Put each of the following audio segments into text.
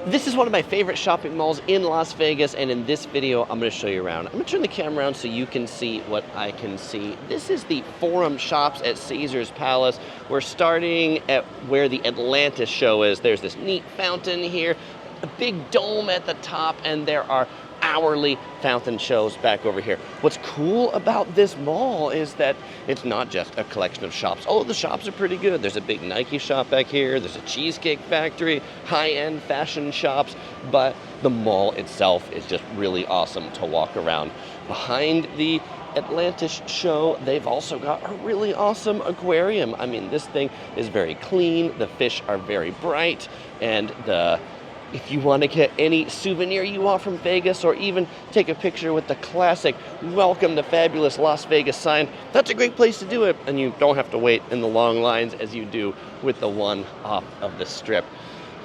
This is one of my favorite shopping malls in Las Vegas, and in this video, I'm going to show you around. I'm going to turn the camera around so you can see what I can see. This is the Forum Shops at Caesar's Palace. We're starting at where the Atlantis show is. There's this neat fountain here, a big dome at the top, and there are hourly fountain shows back over here. What's cool about this mall is that it's not just a collection of shops. Oh, the shops are pretty good. There's a big Nike shop back here. There's a Cheesecake Factory, high-end fashion shops, but the mall itself is just really awesome to walk around. Behind the Atlantis show, they've also got a really awesome aquarium. I mean, this thing is very clean. The fish are very bright, and if you want to get any souvenir you want from Vegas, or even take a picture with the classic "Welcome to Fabulous Las Vegas" sign, that's a great place to do it, and you don't have to wait in the long lines as you do with the one off of the strip.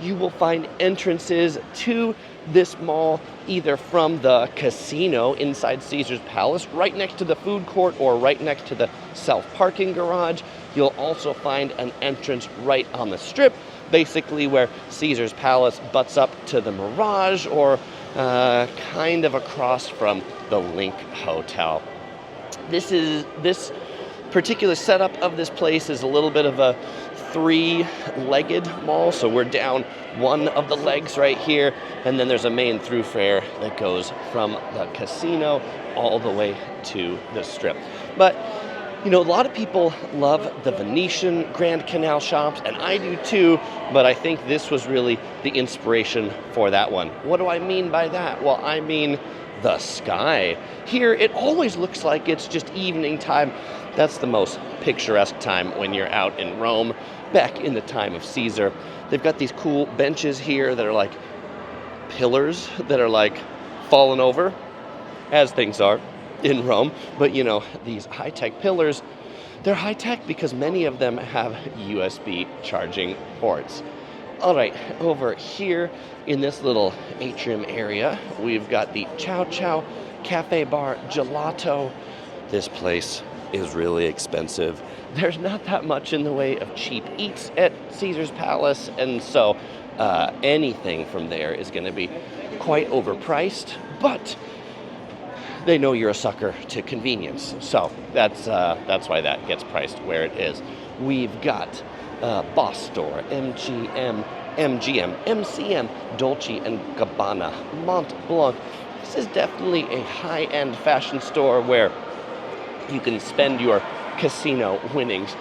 You will find entrances to this mall either from the casino inside Caesar's Palace, right next to the food court, or right next to the self-parking garage. You'll also find an entrance right on the strip, basically where Caesar's Palace butts up to the Mirage, or kind of across from the Link Hotel. This particular setup of this place is a little bit of a three-legged mall, so we're down one of the legs right here, and then there's a main thoroughfare that goes from the casino all the way to the strip. But you know, a lot of people love the Venetian Grand Canal shops, and I do too, but I think this was really the inspiration for that one. What do I mean by that? Well, I mean the sky. Here, it always looks like it's just evening time. That's the most picturesque time when you're out in Rome, back in the time of Caesar. They've got these cool benches here that are like pillars that are like fallen over, as things are in Rome. But you know, these high-tech pillars, they're high-tech because many of them have USB charging ports. All right, over here in this little atrium area, we've got the Chow Chow Cafe Bar Gelato. This place is really expensive. There's not that much in the way of cheap eats at Caesar's Palace, and so anything from there is going to be quite overpriced, but they know you're a sucker to convenience, so that's why that gets priced where it is. We've got Boss Store, MGM, MCM, Dolce & Gabbana, Mont Blanc. This is definitely a high-end fashion store where you can spend your casino winnings.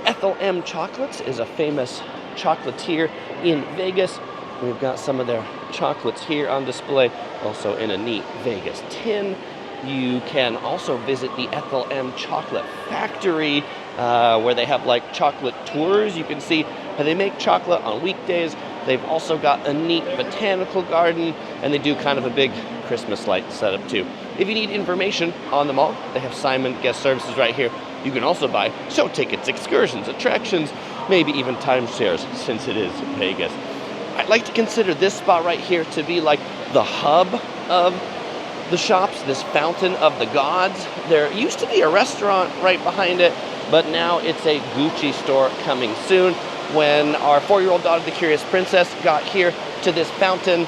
Ethel M Chocolates is a famous chocolatier in Vegas. We've got some of their chocolates here on display, also in a neat Vegas tin. You can also visit the Ethel M Chocolate Factory, where they have like chocolate tours. You can see how they make chocolate on weekdays. They've also got a neat botanical garden, and they do kind of a big Christmas light setup too. If you need information on the mall, they have Simon Guest Services right here. You can also buy show tickets, excursions, attractions, maybe even timeshares, since it is Vegas. I'd like to consider this spot right here to be like the hub of the shops, this fountain of the gods. There used to be a restaurant right behind it, but now it's a Gucci store coming soon. When our 4-year-old daughter, the Curious Princess, got here to this fountain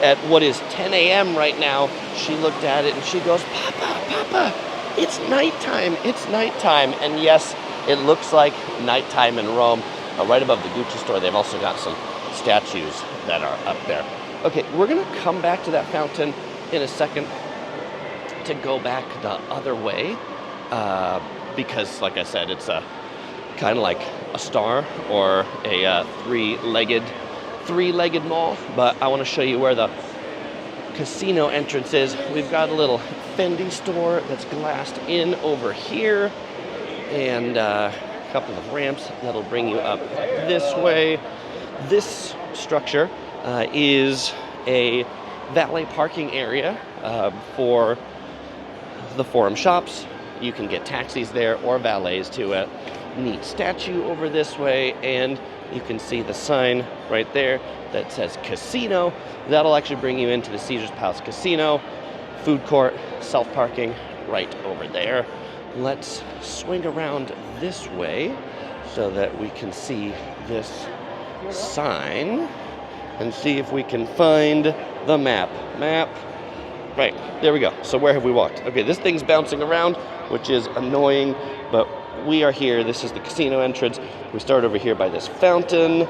at what is 10 a.m. right now, she looked at it and she goes, Papa, it's nighttime, it's nighttime. And yes, it looks like nighttime in Rome. Right above the Gucci store, they've also got some statues that are up there. Okay, we're gonna come back to that fountain in a second to go back the other way, because like I said, it's a kind of like a star or a three-legged mall. But I want to show you where the casino entrance is. We've got a little Fendi store that's glassed in over here, and a couple of ramps that'll bring you up this way. This structure is a valet parking area for the Forum Shops. You can get taxis there or valets to a neat statue over this way, and you can see the sign right there that says casino. That'll actually bring you into the Caesar's Palace Casino. Food court, self-parking right over there. Let's swing around this way so that we can see this sign and see if we can find the map. Right, there we go. So where have we walked? Okay, this thing's bouncing around, which is annoying, but we are here. This is the casino entrance. We start over here by this fountain.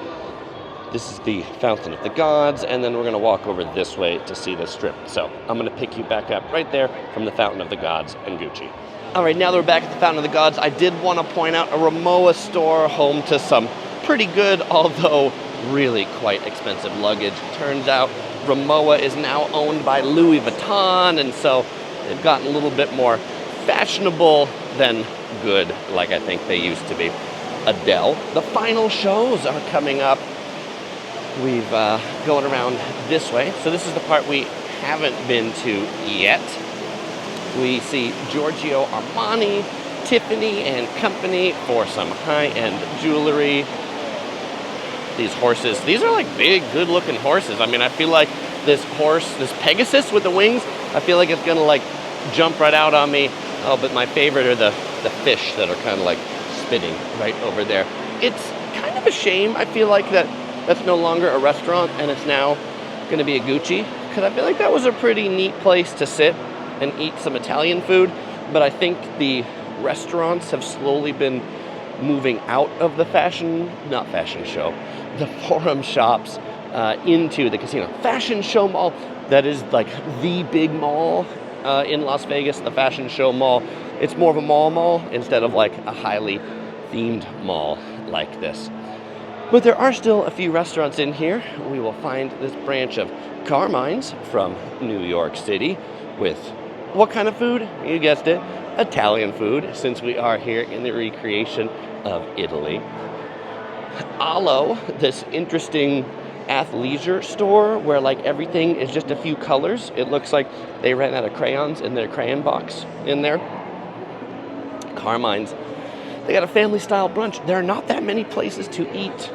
This is the Fountain of the Gods, and then we're going to walk over this way to see the strip. So I'm going to pick you back up right there from the Fountain of the Gods and Gucci. All right, now that we're back at the Fountain of the Gods, I did want to point out a Rameau store, home to some pretty good, although really quite expensive luggage. Turns out Rameau is now owned by Louis Vuitton, and so they've gotten a little bit more fashionable than good, like I think they used to be. Adele. The final shows are coming up. We've going around this way. So this is the part we haven't been to yet. We see Giorgio Armani, Tiffany and Company for some high-end jewelry. These horses, these are like big, good-looking horses. I mean, I feel like this horse, this Pegasus with the wings, I feel like it's gonna like jump right out on me. Oh, but my favorite are the fish that are kind of like spinning right over there. It's kind of a shame, I feel like, that's no longer a restaurant and it's now going to be a Gucci, because I feel like that was a pretty neat place to sit and eat some Italian food. But I think the restaurants have slowly been moving out of the the Forum shops into the casino. Fashion Show Mall, that is like the big mall in Las Vegas, the Fashion Show Mall. It's more of a mall instead of like a highly themed mall like this. But there are still a few restaurants in here. We will find this branch of Carmine's from New York City with what kind of food? You guessed it, Italian food, since we are here in the recreation of Italy. Alo, this interesting athleisure store where like everything is just a few colors. It looks like they ran out of crayons in their crayon box in there. Carmine's. They got a family-style brunch. There are not that many places to eat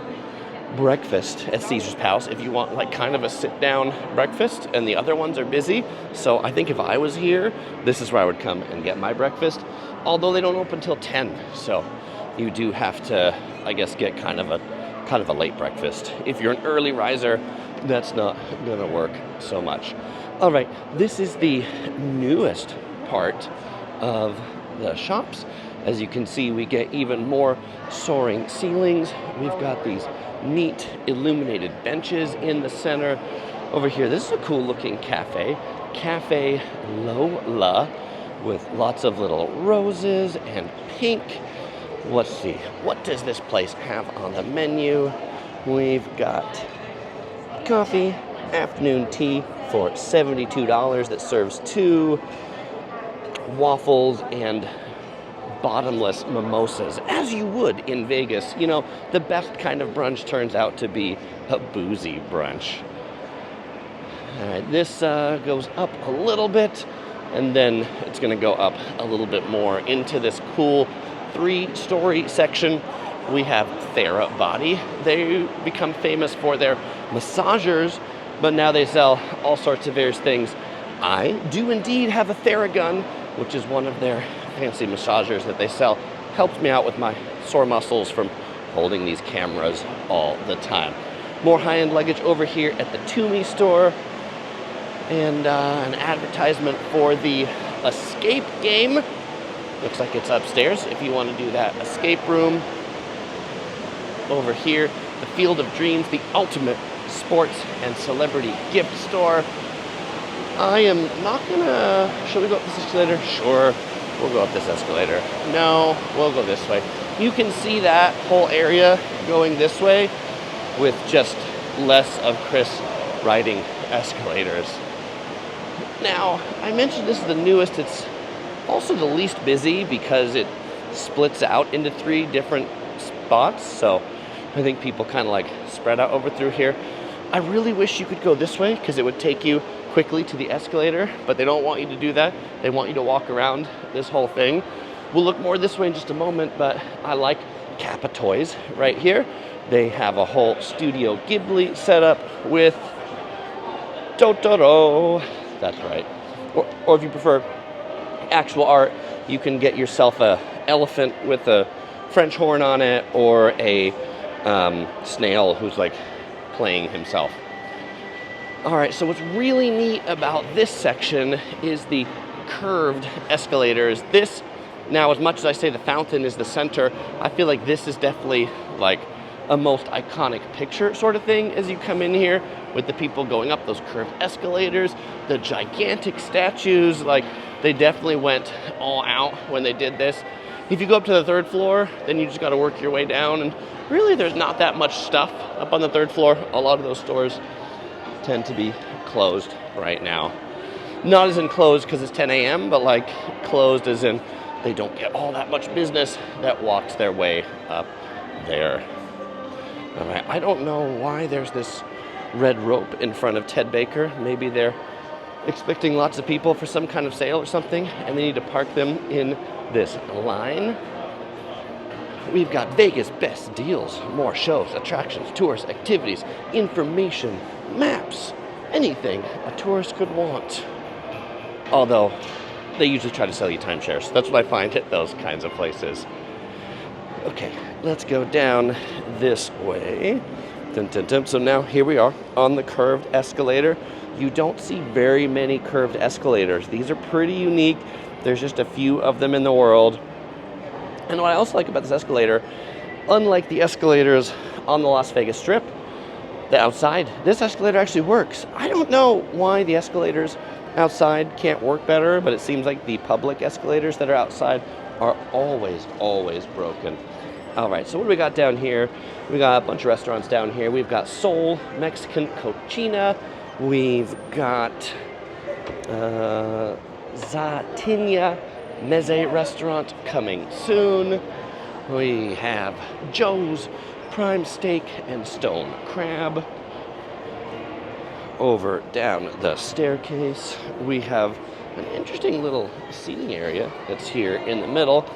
breakfast at Caesar's Palace if you want like kind of a sit-down breakfast, and the other ones are busy. So I think if I was here, this is where I would come and get my breakfast, although they don't open till 10, so you do have to, I guess, get kind of a late breakfast. If you're an early riser, that's not gonna work so much. All right, this is the newest part of the shops. As you can see, we get even more soaring ceilings. We've got these neat illuminated benches in the center. Over here, this is a cool looking cafe. Cafe Lola, with lots of little roses and pink. Let's see, what does this place have on the menu? We've got coffee, afternoon tea for $72 that serves 2 waffles and bottomless mimosas, as you would in Vegas. You know, the best kind of brunch turns out to be a boozy brunch. All right, this goes up a little bit, and then it's gonna go up a little bit more into this cool 3-story section. We have Therabody. They become famous for their massagers, but now they sell all sorts of various things. I do indeed have a Theragun, which is one of their fancy massagers that they sell. Helps me out with my sore muscles from holding these cameras all the time. More high-end luggage over here at the Toomey store, and an advertisement for the escape game. Looks like it's upstairs if you want to do that escape room. Over here, the Field of Dreams, the ultimate sports and celebrity gift store. I am not gonna, should we go up this escalator? Sure, we'll go up this escalator. No, we'll go this way. You can see that whole area going this way with just less of Chris riding escalators. Now, I mentioned this is the newest. It's also the least busy because it splits out into 3 different spots. So I think people kind of like spread out over through here. I really wish you could go this way because it would take you quickly to the escalator, but they don't want you to do that. They want you to walk around this whole thing. We'll look more this way in just a moment, but I like Kappa Toys right here. They have a whole Studio Ghibli setup with Totoro. That's right. Or if you prefer actual art, you can get yourself a elephant with a French horn on it, or a snail who's like playing himself All right, so what's really neat about this section is the curved escalators. This, now as much as I say the fountain is the center, I feel like this is definitely like a most iconic picture sort of thing as you come in here, with the people going up those curved escalators, the gigantic statues. Like, they definitely went all out when they did this. If you go up to the third floor, then you just got to work your way down, and really there's not that much stuff up on the third floor. A lot of those stores tend to be closed right now. Not as in closed because it's 10 a.m., but like closed as in they don't get all that much business that walks their way up there. All right, I don't know why there's this red rope in front of Ted Baker. Maybe they're expecting lots of people for some kind of sale or something, and they need to park them in this line. We've got Vegas best deals, more shows, attractions, tours, activities, information, maps, anything a tourist could want. Although they usually try to sell you timeshares. That's what I find at those kinds of places. Okay, let's go down this way. Dun, dun, dun. So now here we are on the curved escalator. You don't see very many curved escalators. These are pretty unique. There's just a few of them in the world. And what I also like about this escalator, unlike the escalators on the Las Vegas Strip, the outside, this escalator actually works. I don't know why the escalators outside can't work better, but it seems like the public escalators that are outside are always broken. All right, so what do we got down here? We got a bunch of restaurants down here. We've got Soul Mexican Cochina. We've got Zatinia Meze restaurant coming soon. We have Joe's Prime Steak and Stone Crab. Over down the staircase, we have an interesting little seating area that's here in the middle.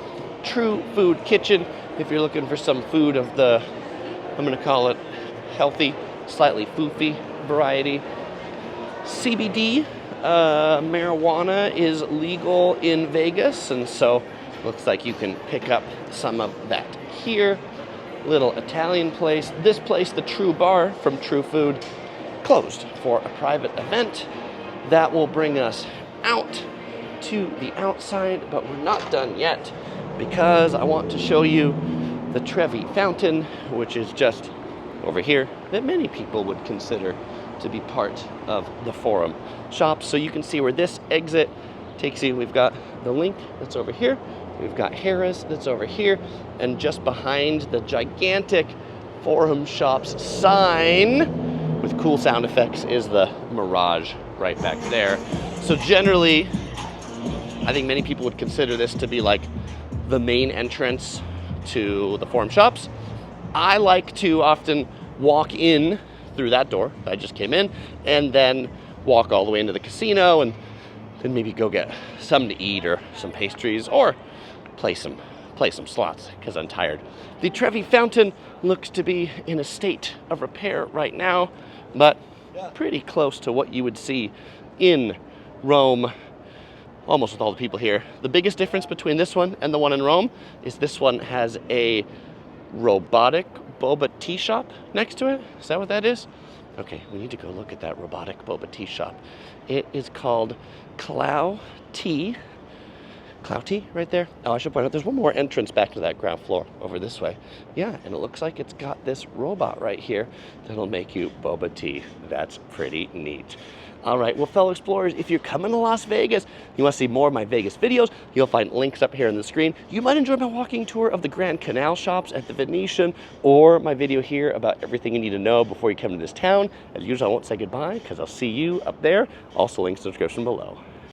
True Food Kitchen, if you're looking for some food of the, I'm gonna call it healthy, slightly foofy variety. CBD, marijuana is legal in Vegas, and so looks like you can pick up some of that here. Little Italian place. This place, the True Bar from True Food, closed for a private event. That will bring us out to the outside, but we're not done yet because I want to show you the Trevi Fountain, which is just over here, that many people would consider to be part of the Forum Shops. So you can see where this exit takes you. We've got the Link that's over here. We've got Harris that's over here. And just behind the gigantic Forum Shops sign with cool sound effects is the Mirage right back there. So generally, I think many people would consider this to be like the main entrance to the Forum Shops. I like to often walk in through that door that I just came in, and then walk all the way into the casino, and then maybe go get something to eat or some pastries, or play some slots because I'm tired. The Trevi Fountain looks to be in a state of repair right now, but pretty close to what you would see in Rome, almost with all the people here. The biggest difference between this one and the one in Rome is this one has a robotic boba tea shop next to it. Is that what that is? Okay, we need to go look at that robotic boba tea shop. It is called Clow Tea. Clow Tea right there. Oh, I should point out there's one more entrance back to that ground floor over this way. Yeah, and it looks like it's got this robot right here that'll make you boba tea. That's pretty neat. All right, well, fellow explorers, if you're coming to Las Vegas, you want to see more of my Vegas videos, you'll find links up here on the screen. You might enjoy my walking tour of the Grand Canal shops at the Venetian, or my video here about everything you need to know before you come to this town. As usual, I won't say goodbye because I'll see you up there. Also, links in the description below.